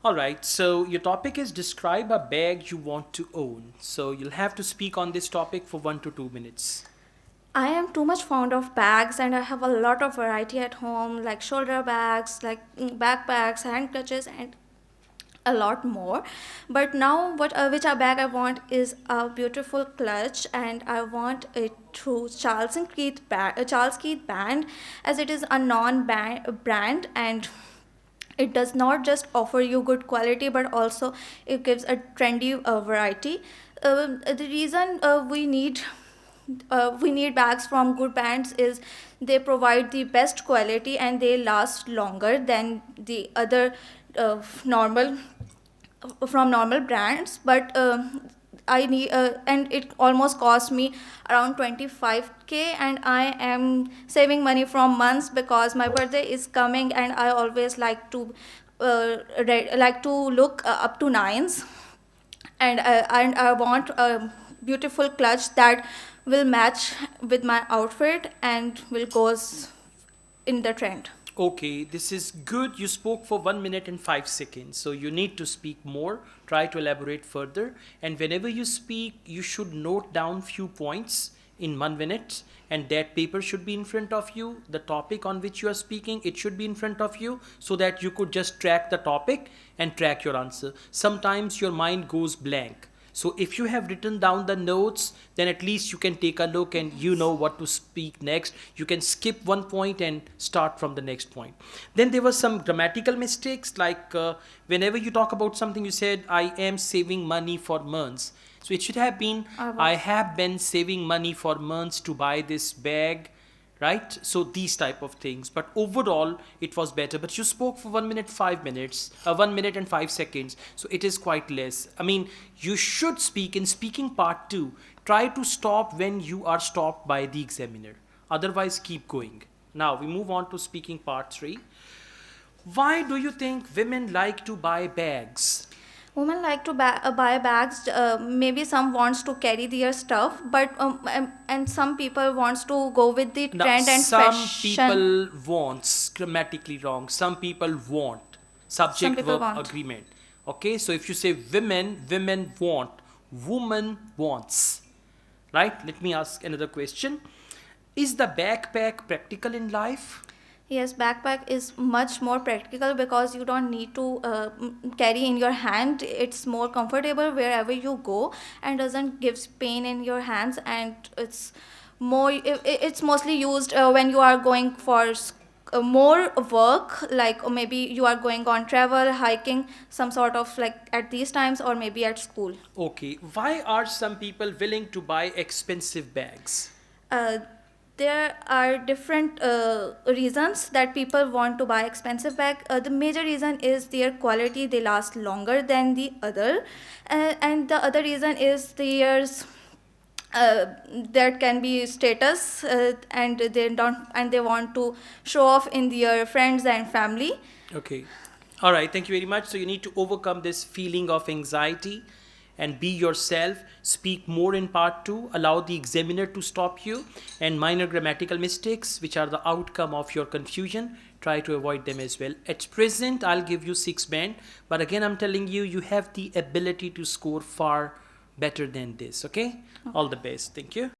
All right, so your topic is describe a bag you want to own. So you'll have to speak on this topic for 1 to 2 minutes. I am too much fond of bags and I have a lot of variety at home like shoulder bags, like backpacks, hand clutches and a lot more. But now what which a bag I want is a beautiful clutch and I want it through Charles Keith brand as it is a brand and it does not just offer you good quality but also it gives a trendy variety. The reason we need bags from good brands is they provide the best quality and they last longer than the other normal from normal brands, but I need and it almost cost me around 25k and I am saving money from months because my birthday is coming and I always like to like to look up to nines, and I want a beautiful clutch that will match with my outfit and will goes in the trend. Okay, this is good. You spoke for 1 minute and 5 seconds. So you need to speak more, try to elaborate further. And whenever you speak, you should note down few points in 1 minute. And that paper should be in front of you. The topic on which you are speaking, it should be in front of you so that you could just track the topic and track your answer. Sometimes your mind goes blank. So if you have written down the notes, then at least you can take a look and you know what to speak next. You can skip one point and start from the next point. Then there were some grammatical mistakes, like whenever you talk about something, you said, I am saving money for months. So it should have been, I I was. have been saving money for months to buy this bag, right? So these type of things, but overall it was better. But you spoke for 1 minute 5 minutes, 1 minute and 5 seconds, so it is quite less. I mean, you should speak in speaking part 2. Try to stop when you are stopped by the examiner, otherwise keep going. Now we move on to speaking part 3. Why do you think women like to buy bags? Women like to buy bags. Maybe some wants to carry their stuff, but and some people wants to go with the Now, trend and some fashion. people wants, grammatically wrong. Some people want, Some subject people verb want. agreement. Okay, so if you say women, women want, woman wants. Right? Let me ask another question. Is the backpack practical in life? Yes, backpack is much more practical because you don't need to carry in your hand. It's more comfortable wherever you go and doesn't gives pain in your hands. And it's mostly used when you are going for more work, like or maybe you are going on travel, hiking, some sort of like at these times or maybe at school. Okay, why are some people willing to buy expensive bags? Uh, there are different reasons that people want to buy expensive bag. The major reason is their quality; they last longer than the other, and the other reason is theirs. That can be status, and they want to show off in their friends and family. Okay. All right. Thank you very much. So you need to overcome this feeling of anxiety and be yourself. Speak more in part 2. Allow the examiner to stop you. And minor grammatical mistakes, which are the outcome of your confusion, try to avoid them as well. At present, I'll give you 6 band. But again, I'm telling you, you have the ability to score far better than this. Okay? All the best. Thank you.